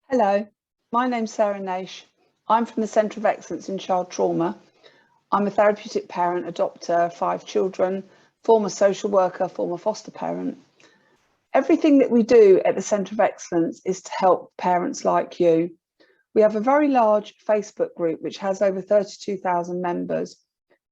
Hello, my name's Sarah Naish. I'm from the Centre of Excellence in Child Trauma. I'm a therapeutic parent, adopter, 5 children, former social worker, former foster parent. Everything that we do at the Centre of Excellence is to help parents like you. We have a very large Facebook group which has over 32,000 members.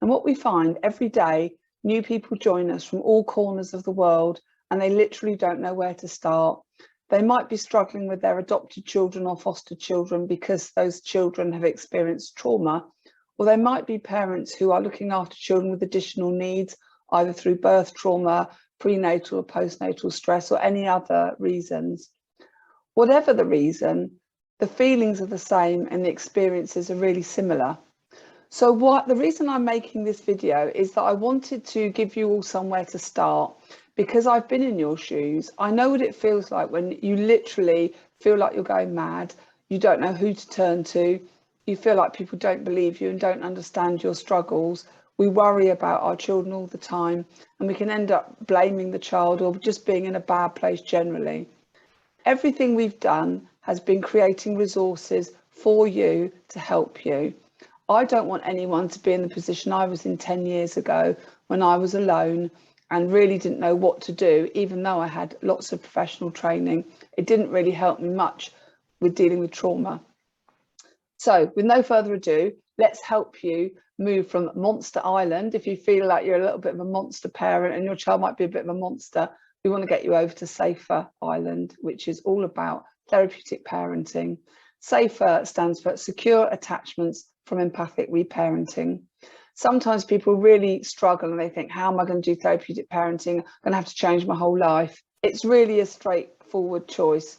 And what we find every day, new people join us from all corners of the world and they literally don't know where to start. They might be struggling with their adopted children or foster children because those children have experienced trauma, or they might be parents who are looking after children with additional needs, either through birth trauma, prenatal or postnatal stress, or any other reasons. Whatever the reason, the feelings are the same and the experiences are really similar. So the reason I'm making this video is that I wanted to give you all somewhere to start, because I've been in your shoes. I know what it feels like when you literally feel like you're going mad, you don't know who to turn to, you feel like people don't believe you and don't understand your struggles. We worry about our children all the time and we can end up blaming the child or just being in a bad place generally. Everything we've done has been creating resources for you to help you. I don't want anyone to be in the position I was in 10 years ago when I was alone and really didn't know what to do, even though I had lots of professional training. It didn't really help me much with dealing with trauma. So with no further ado, let's help you move from Monster Island. If you feel like you're a little bit of a monster parent and your child might be a bit of a monster, we want to get you over to Safer Island, which is all about therapeutic parenting. Safer stands for Secure Attachments from Empathic Reparenting. Sometimes people really struggle and they think, how am I going to do therapeutic parenting? I'm going to have to change my whole life. It's really a straightforward choice.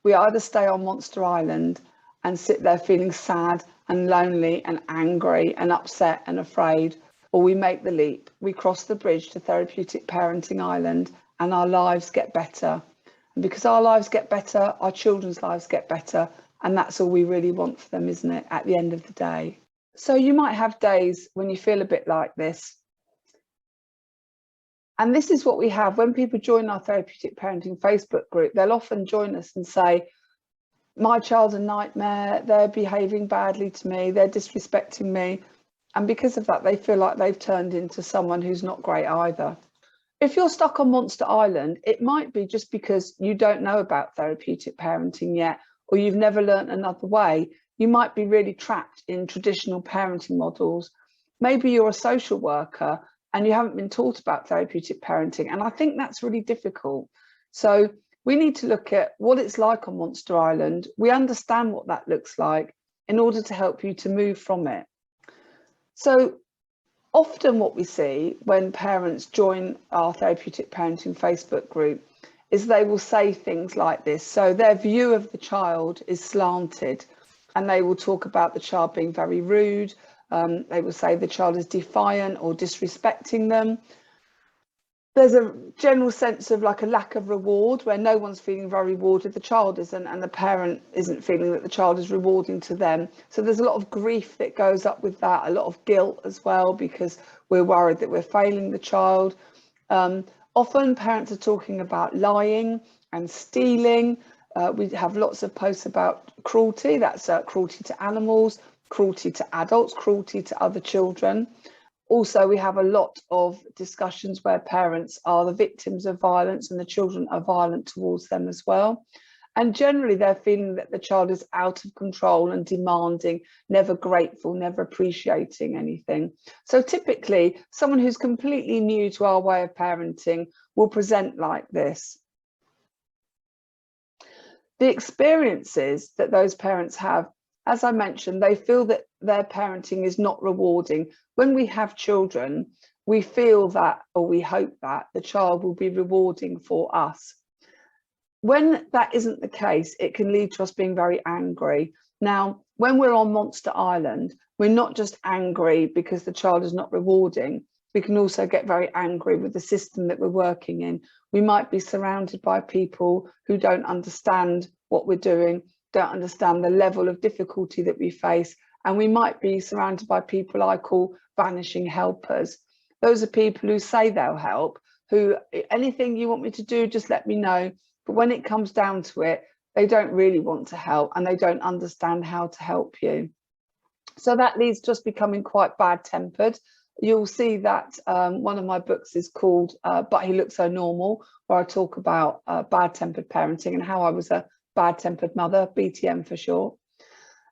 We either stay on Monster Island and sit there feeling sad and lonely and angry and upset and afraid, or we make the leap. We cross the bridge to Therapeutic Parenting Island and our lives get better. And because our lives get better, our children's lives get better. And that's all we really want for them, isn't it, at the end of the day? So you might have days when you feel a bit like this. And this is what we have. When people join our Therapeutic Parenting Facebook group, they'll often join us and say, my child's a nightmare, they're behaving badly to me, they're disrespecting me. And because of that, they feel like they've turned into someone who's not great either. If you're stuck on Monster Island, it might be just because you don't know about therapeutic parenting yet, or you've never learned another way. You might be really trapped in traditional parenting models. Maybe you're a social worker and you haven't been taught about therapeutic parenting. And I think that's really difficult. So we need to look at what it's like on Monster Island. We understand what that looks like in order to help you to move from it. So often what we see when parents join our Therapeutic Parenting Facebook group is they will say things like this. So their view of the child is slanted and they will talk about the child being very rude. They will say the child is defiant or disrespecting them. There's a general sense of like a lack of reward where no one's feeling very rewarded, the child isn't, and the parent isn't feeling that the child is rewarding to them. So there's a lot of grief that goes up with that, a lot of guilt as well, because we're worried that we're failing the child. Often parents are talking about lying and stealing. We have lots of posts about cruelty. That's cruelty to animals, cruelty to adults, cruelty to other children. Also, we have a lot of discussions where parents are the victims of violence and the children are violent towards them as well. And generally, they're feeling that the child is out of control and demanding, never grateful, never appreciating anything. So typically, someone who's completely new to our way of parenting will present like this. The experiences that those parents have, as I mentioned, they feel that their parenting is not rewarding. When we have children, we feel that, or we hope that, the child will be rewarding for us. When that isn't the case, it can lead to us being very angry. Now, when we're on Monster Island, we're not just angry because the child is not rewarding. We can also get very angry with the system that we're working in. We might be surrounded by people who don't understand what we're doing, don't understand the level of difficulty that we face, and we might be surrounded by people I call vanishing helpers. Those are people who say they'll help, who anything you want me to do, just let me know. But when it comes down to it, they don't really want to help, and they don't understand how to help you. So that leads to us becoming quite bad-tempered. You'll see that one of my books is called But He Looks So Normal, where I talk about bad-tempered parenting and how I was a bad-tempered mother, BTM for short.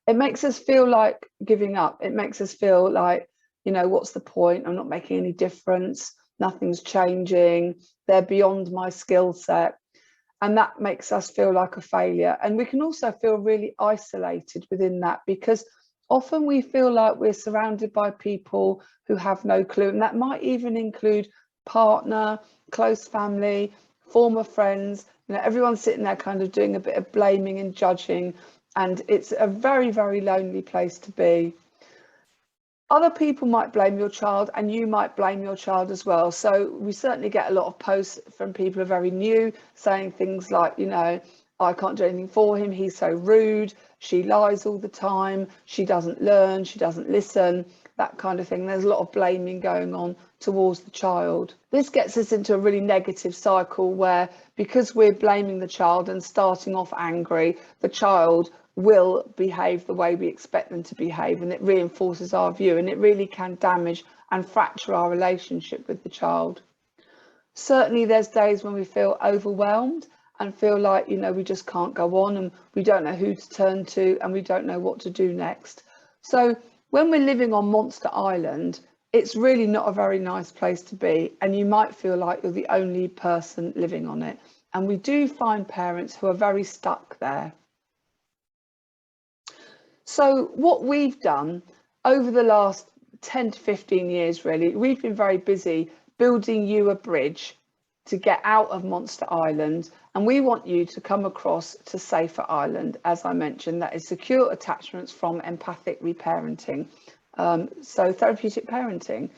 It makes us feel like giving up. It makes us feel like, you know, what's the point? I'm not making any difference. Nothing's changing. They're beyond my skill set. And that makes us feel like a failure. And we can also feel really isolated within that, because often we feel like we're surrounded by people who have no clue. And that might even include partner, close family, former friends. You know, everyone's sitting there kind of doing a bit of blaming and judging. And it's a very, very lonely place to be. Other people might blame your child, and you might blame your child as well. So we certainly get a lot of posts from people who are very new, saying things like, you know, I can't do anything for him, he's so rude, she lies all the time, she doesn't learn, she doesn't listen, that kind of thing. There's a lot of blaming going on towards the child. This gets us into a really negative cycle where, because we're blaming the child and starting off angry, the child will behave the way we expect them to behave, and it reinforces our view, and it really can damage and fracture our relationship with the child. Certainly there's days when we feel overwhelmed and feel like, you know, we just can't go on, and we don't know who to turn to, and we don't know what to do next. So when we're living on Monster Island, it's really not a very nice place to be, and you might feel like you're the only person living on it. And we do find parents who are very stuck there. So what we've done over the last 10 to 15 years, really, we've been very busy building you a bridge to get out of Monster Island, and we want you to come across to Safer Island, as I mentioned. That is secure attachments from empathic reparenting, so therapeutic parenting.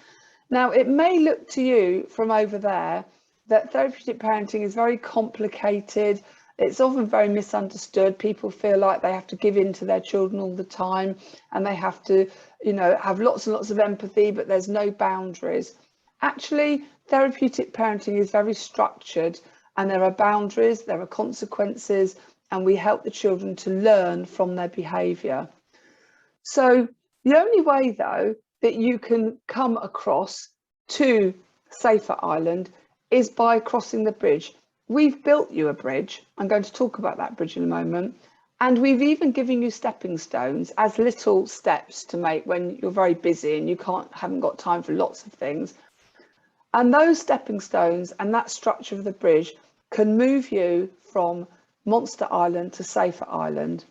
Now, it may look to you from over there that therapeutic parenting is very complicated. It's often very misunderstood. People feel like they have to give in to their children all the time, and they have to, you know, have lots and lots of empathy, but there's no boundaries. Actually, therapeutic parenting is very structured, and there are boundaries, there are consequences, and we help the children to learn from their behaviour. So the only way, though, that you can come across to Safer Island is by crossing the bridge. We've built you a bridge. I'm going to talk about that bridge in a moment. And we've even given you stepping stones as little steps to make when you're very busy and you haven't got time for lots of things. And those stepping stones and that structure of the bridge can move you from Monster Island to Safer Island.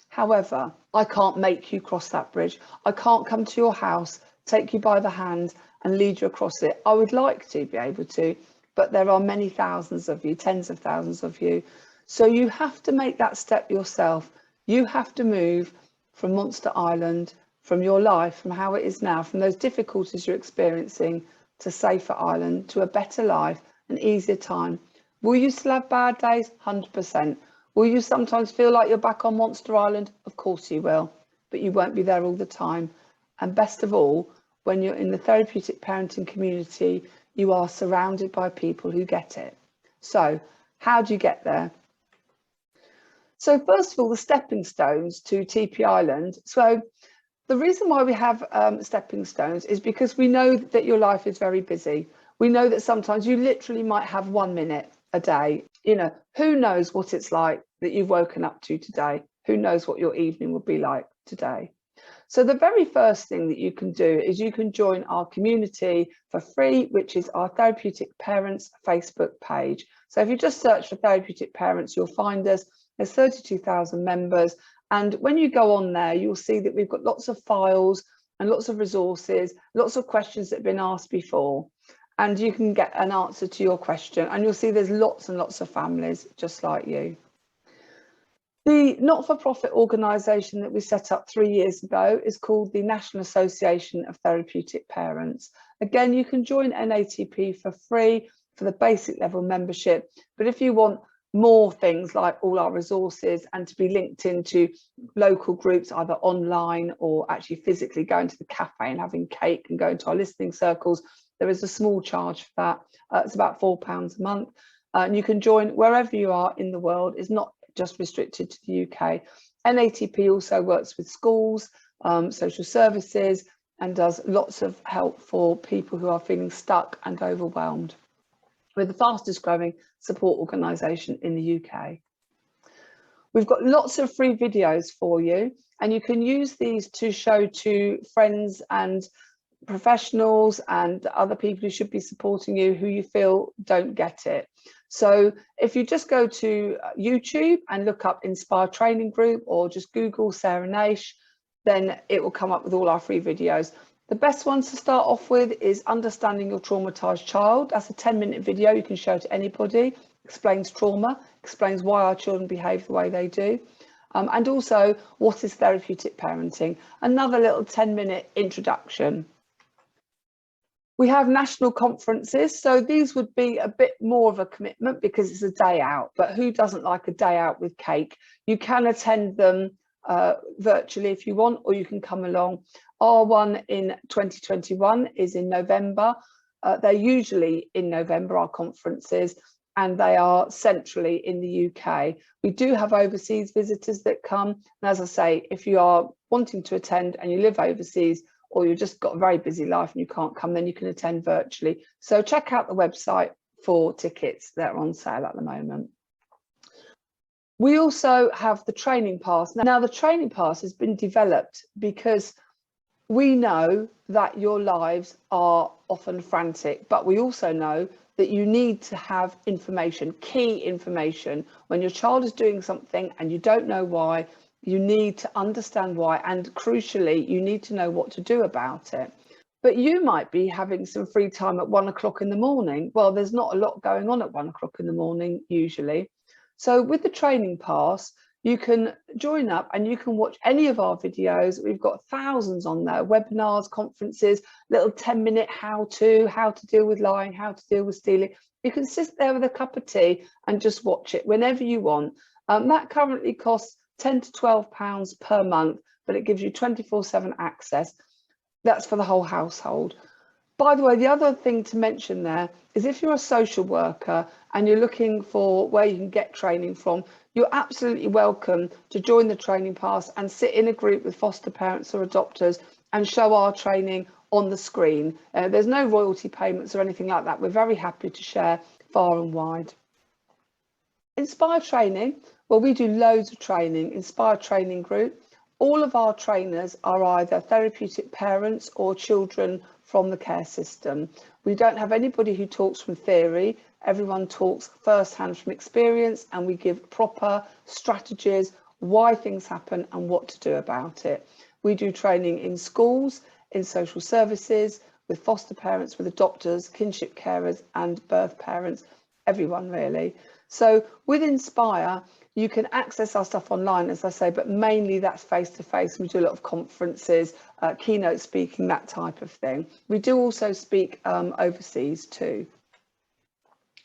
However, I can't make you cross that bridge. I can't come to your house, take you by the hand and lead you across it. I would like to be able to, but there are many thousands of you, tens of thousands of you. So you have to make that step yourself. You have to move from Monster Island, from your life, from how it is now, from those difficulties you're experiencing, to Safer Island, to a better life, an easier time. Will you still have bad days? 100%. Will you sometimes feel like you're back on Monster Island? Of course you will, but you won't be there all the time. And best of all, when you're in the therapeutic parenting community, you are surrounded by people who get it. So how do you get there? So first of all, the stepping stones to TP Island. So the reason why we have stepping stones is because we know that your life is very busy. We know that sometimes you literally might have 1 minute a day. You know, who knows what it's like that you've woken up to today? Who knows what your evening will be like today? So the very first thing that you can do is you can join our community for free, which is our Therapeutic Parents Facebook page. So if you just search for Therapeutic Parents, you'll find us. There's 32,000 members. And when you go on there, you'll see that we've got lots of files and lots of resources, lots of questions that have been asked before. And you can get an answer to your question. And you'll see there's lots and lots of families just like you. The not-for-profit organisation that we set up 3 years ago is called the National Association of Therapeutic Parents. Again, you can join NATP for free for the basic level membership, but if you want more things like all our resources and to be linked into local groups, either online or actually physically going to the cafe and having cake and going to our listening circles, there is a small charge for that. It's about £4 a month. And you can join wherever you are in the world. It's not just restricted to the UK. NATP also works with schools, social services, and does lots of help for people who are feeling stuck and overwhelmed. We're the fastest growing support organisation in the UK. We've got lots of free videos for you, and you can use these to show to friends and professionals and other people who should be supporting you who you feel don't get it. So if you just go to YouTube and look up Inspire Training Group, or just Google Sarah Naish, then it will come up with all our free videos. The best ones to start off with is Understanding Your Traumatized Child. That's a 10-minute video you can show to anybody. Explains trauma, explains why our children behave the way they do. And also, what is therapeutic parenting? Another little 10-minute introduction. We have national conferences, so these would be a bit more of a commitment because it's a day out, but who doesn't like a day out with cake? You can attend them virtually if you want, or you can come along. Our one in 2021 is in November. They're usually in November, our conferences, and they are centrally in the UK. We do have overseas visitors that come, and as I say, if you are wanting to attend and you live overseas, or you've just got a very busy life and you can't come, then you can attend virtually. So check out the website for tickets that are on sale at the moment. We also have the training pass. Now the training pass has been developed because we know that your lives are often frantic, but we also know that you need to have information, key information. When your child is doing something and you don't know why, you need to understand why, and crucially, you need to know what to do about it. But you might be having some free time at 1 o'clock in the morning. Well, there's not a lot going on at 1 o'clock in the morning usually. So with the training pass, you can join up and you can watch any of our videos. We've got thousands on there, webinars, conferences, little 10-minute how to deal with lying, how to deal with stealing. You can sit there with a cup of tea and just watch it whenever you want. That currently costs £10 to £12 per month, but it gives you 24/7 access. That's for the whole household. By the way, the other thing to mention there is if you're a social worker and you're looking for where you can get training from, you're absolutely welcome to join the training pass and sit in a group with foster parents or adopters and show our training on the screen. There's no royalty payments or anything like that. We're very happy to share far and wide. Inspire Training, well, we do loads of training. Inspire Training Group. All of our trainers are either therapeutic parents or children from the care system. We don't have anybody who talks from theory. Everyone talks firsthand from experience, and we give proper strategies, why things happen and what to do about it. We do training in schools, in social services, with foster parents, with adopters, kinship carers and birth parents, everyone really. So with Inspire, you can access our stuff online, as I say, but mainly that's face-to-face. We do a lot of conferences, keynote speaking, that type of thing. We do also speak overseas too.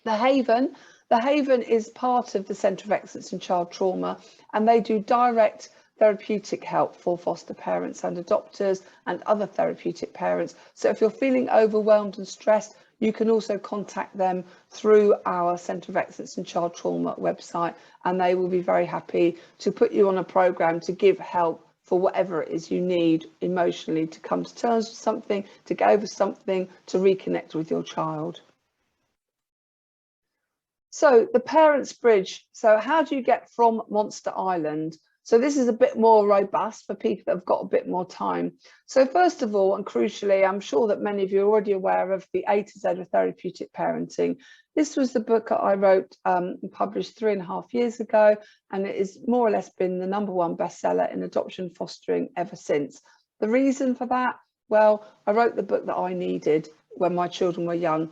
The Haven is part of the Centre of Excellence in Child Trauma, and they do direct therapeutic help for foster parents and adopters and other therapeutic parents. So if you're feeling overwhelmed and stressed, you can also contact them through our Centre of Excellence in Child Trauma website, and they will be very happy to put you on a programme to give help for whatever it is you need emotionally, to come to terms with something, to get over something, to reconnect with your child. So the Parents Bridge. So how do you get from Monster Island? So this is a bit more robust for people that have got a bit more time. So first of all, and crucially, I'm sure that many of you are already aware of the A to Z of therapeutic parenting. This was the book that I wrote and published 3.5 years ago, and it has more or less been the #1 bestseller in adoption fostering ever since. The reason for that? Well, I wrote the book that I needed when my children were young.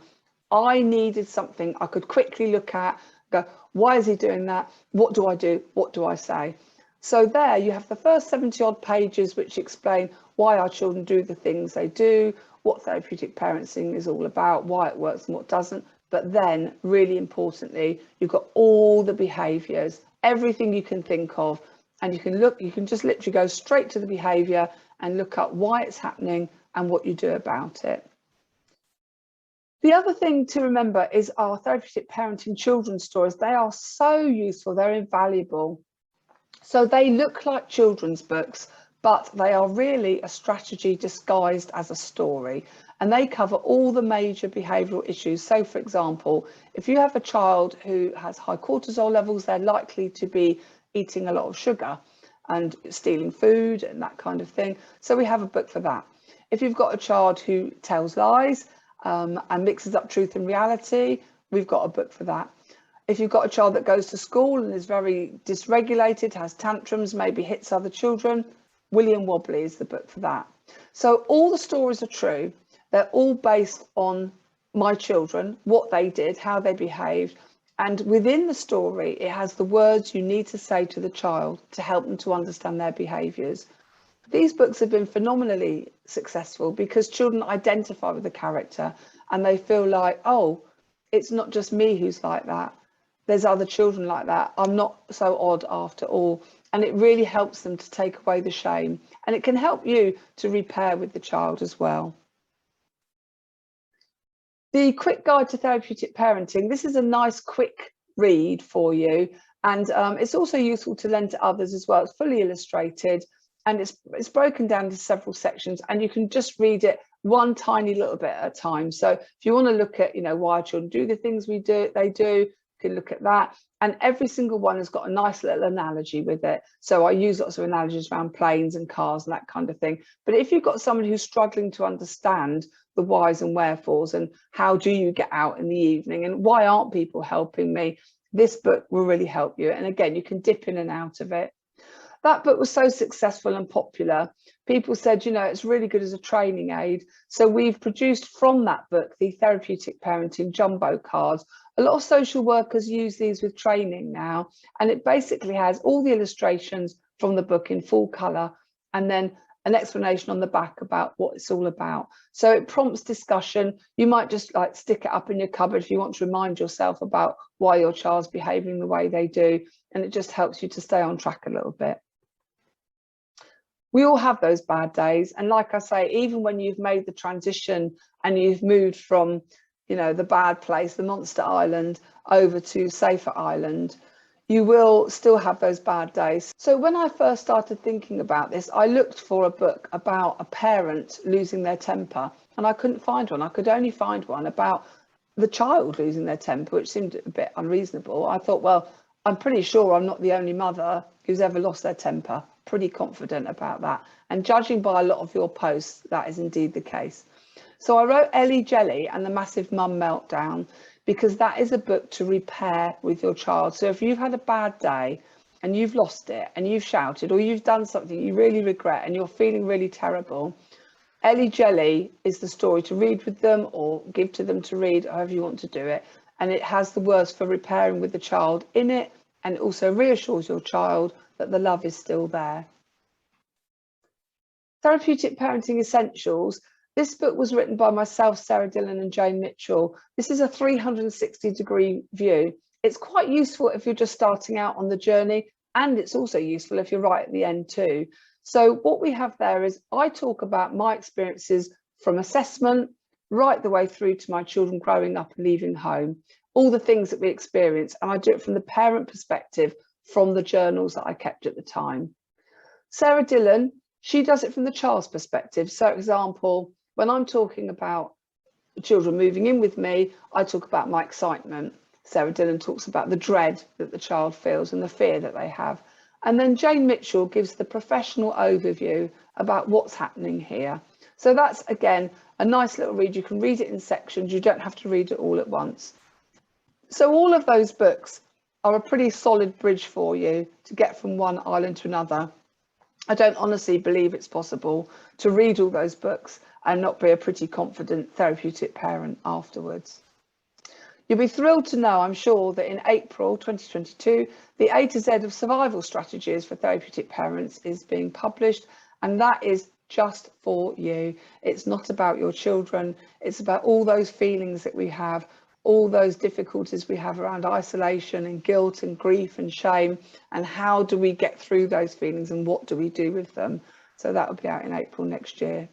I needed something I could quickly look at, go, why is he doing that? What do I do? What do I say? So there you have the first 70-odd pages which explain why our children do the things they do, what therapeutic parenting is all about, why it works and what doesn't. But then, really importantly, you've got all the behaviours, everything you can think of, and you can just literally go straight to the behaviour and look up why it's happening and what you do about it. The other thing to remember is our therapeutic parenting children's stories. They are so useful, they're invaluable. So they look like children's books, but they are really a strategy disguised as a story. And they cover all the major behavioural issues. So, for example, if you have a child who has high cortisol levels, they're likely to be eating a lot of sugar and stealing food and that kind of thing. So we have a book for that. If you've got a child who tells lies and mixes up truth and reality, we've got a book for that. If you've got a child that goes to school and is very dysregulated, has tantrums, maybe hits other children, William Wobbly is the book for that. So all the stories are true. They're all based on my children, what they did, how they behaved. And within the story, it has the words you need to say to the child to help them to understand their behaviours. These books have been phenomenally successful because children identify with the character and they feel like, oh, it's not just me who's like that. There's other children like that. I'm not so odd after all. And it really helps them to take away the shame. And it can help you to repair with the child as well. The Quick Guide to Therapeutic Parenting. This is a nice quick read for you. And it's also useful to lend to others as well. It's fully illustrated and it's broken down into several sections and you can just read it one tiny little bit at a time. So if you want to look at, why children do the things they do, you can look at that. And every single one has got a nice little analogy with it. So I use lots of analogies around planes and cars and that kind of thing. But if you've got someone who's struggling to understand the whys and wherefores and how do you get out in the evening and why aren't people helping me, this book will really help you. And again, you can dip in and out of it. That book was so successful and popular. People said, it's really good as a training aid. So we've produced from that book the Therapeutic Parenting Jumbo cards. A lot of social workers use these with training now, and it basically has all the illustrations from the book in full colour and then an explanation on the back about what it's all about. So it prompts discussion. You might just stick it up in your cupboard if you want to remind yourself about why your child's behaving the way they do, and it just helps you to stay on track a little bit. We all have those bad days, and like I say, even when you've made the transition and you've moved from the bad place, the monster island, over to safer island, you will still have those bad days. So when I first started thinking about this, I looked for a book about a parent losing their temper and I couldn't find one. I could only find one about the child losing their temper, which seemed a bit unreasonable. I thought, well, I'm pretty sure I'm not the only mother who's ever lost their temper. Pretty confident about that. And judging by a lot of your posts, that is indeed the case. So I wrote Ellie Jelly and the Massive Mum Meltdown because that is a book to repair with your child. So if you've had a bad day and you've lost it and you've shouted or you've done something you really regret and you're feeling really terrible, Ellie Jelly is the story to read with them or give to them to read, however you want to do it. And it has the words for repairing with the child in it, and it also reassures your child that the love is still there. Therapeutic Parenting Essentials. This book was written by myself, Sarah Dillon and Jane Mitchell. This is a 360-degree view. It's quite useful if you're just starting out on the journey, and it's also useful if you're right at the end too. So what we have there is I talk about my experiences from assessment right the way through to my children growing up and leaving home, all the things that we experience, and I do it from the parent perspective from the journals that I kept at the time. Sarah Dillon, she does it from the child's perspective. So, for example, when I'm talking about children moving in with me, I talk about my excitement. Sarah Dillon talks about the dread that the child feels and the fear that they have. And then Jane Mitchell gives the professional overview about what's happening here. So that's, again, a nice little read. You can read it in sections. You don't have to read it all at once. So all of those books are a pretty solid bridge for you to get from one island to another. I don't honestly believe it's possible to read all those books and not be a pretty confident therapeutic parent afterwards. You'll be thrilled to know, I'm sure, that in April 2022, the A to Z of survival strategies for therapeutic parents is being published, and that is just for you. It's not about your children. It's about all those feelings that we have, all those difficulties we have around isolation and guilt and grief and shame, and how do we get through those feelings and what do we do with them. So that will be out in April next year.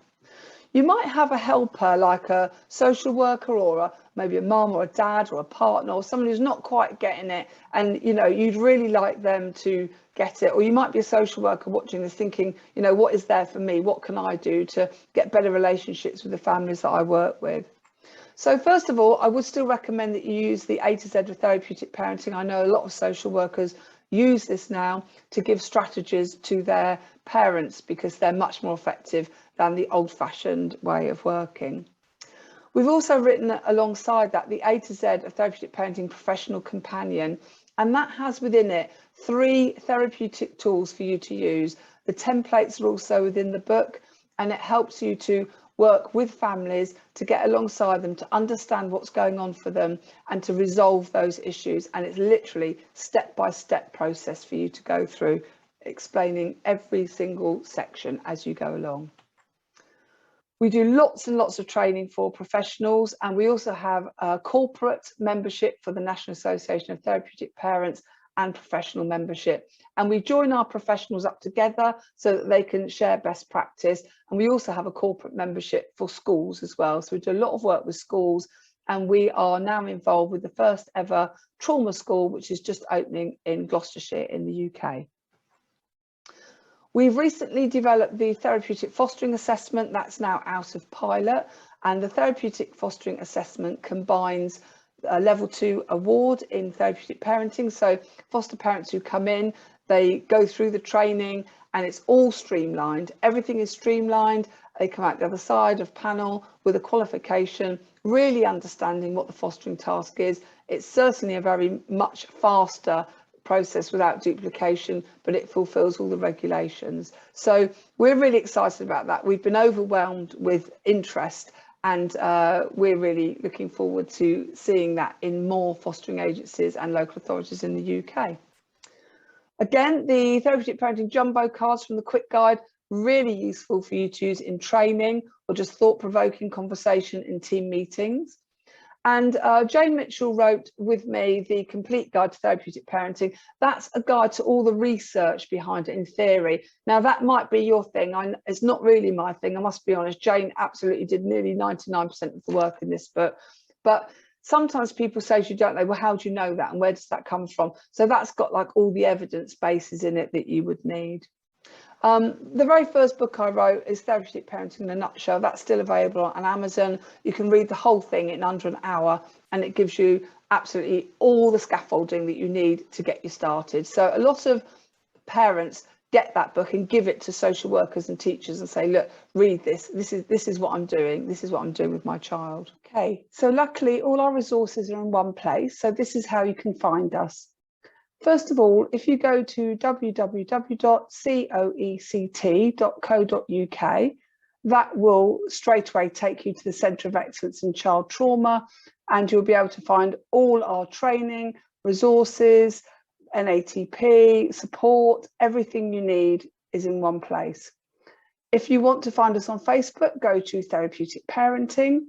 You might have a helper like a social worker or maybe a mum or a dad or a partner or someone who's not quite getting it, and you'd really like them to get it. Or you might be a social worker watching this thinking, what is there for me? What can I do to get better relationships with the families that I work with? So first of all, I would still recommend that you use the A to Z of therapeutic parenting. I know a lot of social workers use this now to give strategies to their parents because they're much more effective than the old-fashioned way of working. We've also written alongside that the A to Z of therapeutic parenting professional companion, and that has within it 3 therapeutic tools for you to use. The templates are also within the book, and it helps you to work with families to get alongside them, to understand what's going on for them and to resolve those issues. And it's literally step-by-step process for you to go through, explaining every single section as you go along. We do lots and lots of training for professionals, and we also have a corporate membership for the National Association of Therapeutic Parents and professional membership, and we join our professionals up together so that they can share best practice. And we also have a corporate membership for schools as well, so we do a lot of work with schools, and we are now involved with the first ever trauma school, which is just opening in Gloucestershire in the UK. We've recently developed the therapeutic fostering assessment that's now out of pilot, and the therapeutic fostering assessment combines a level 2 award in therapeutic parenting. So foster parents who come in, they go through the training and it's all streamlined. Everything is streamlined. They come out the other side of panel with a qualification, really understanding what the fostering task is. It's certainly a very much faster process without duplication, but it fulfills all the regulations. So we're really excited about that. We've been overwhelmed with interest, and we're really looking forward to seeing that in more fostering agencies and local authorities in the UK. Again, the therapeutic parenting jumbo cards from the quick guide, really useful for you to use in training or just thought-provoking conversation in team meetings. And Jane Mitchell wrote with me the complete guide to therapeutic parenting. That's a guide to all the research behind it in theory. Now that might be your thing. It's not really my thing, I must be honest. Jane absolutely did nearly 99% of the work in this book. But sometimes people say to you, don't they, well, how do you know that and where does that come from? So that's got like all the evidence bases in it that you would need. The very first book I wrote is Therapeutic Parenting in a Nutshell. That's still available on Amazon. You can read the whole thing in under an hour, and it gives you absolutely all the scaffolding that you need to get you started. So a lot of parents get that book and give it to social workers and teachers and say, look, read this. This is what I'm doing. This is what I'm doing with my child. Okay, so luckily all our resources are in one place. So this is how you can find us. First of all, if you go to www.coect.co.uk, that will straight away take you to the Centre of Excellence in Child Trauma, and you'll be able to find all our training, resources, NATP, support, everything you need is in one place. If you want to find us on Facebook, go to Therapeutic Parenting.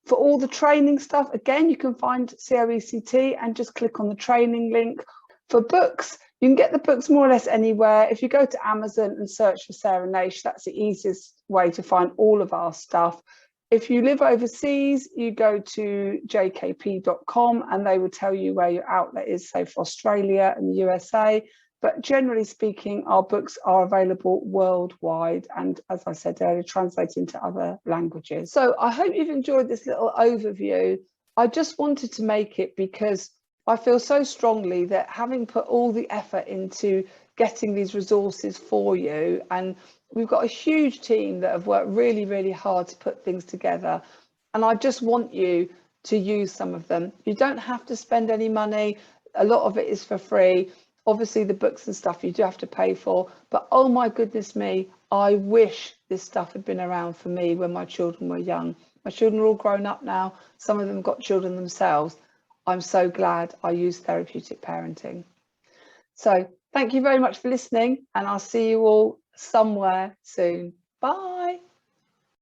For all the training stuff, again, you can find COECT and just click on the training link. For books, you can get the books more or less anywhere. If you go to Amazon and search for Sarah Naish, that's the easiest way to find all of our stuff. If you live overseas, you go to jkp.com and they will tell you where your outlet is, say for Australia and the USA. But generally speaking, our books are available worldwide and, as I said earlier, translated into other languages. So I hope you've enjoyed this little overview. I just wanted to make it because I feel so strongly that having put all the effort into getting these resources for you, and we've got a huge team that have worked really, really hard to put things together, and I just want you to use some of them. You don't have to spend any money. A lot of it is for free. Obviously the books and stuff you do have to pay for, but oh my goodness me, I wish this stuff had been around for me when my children were young. My children are all grown up now. Some of them got children themselves. I'm so glad I used therapeutic parenting. So thank you very much for listening, and I'll see you all somewhere soon. Bye.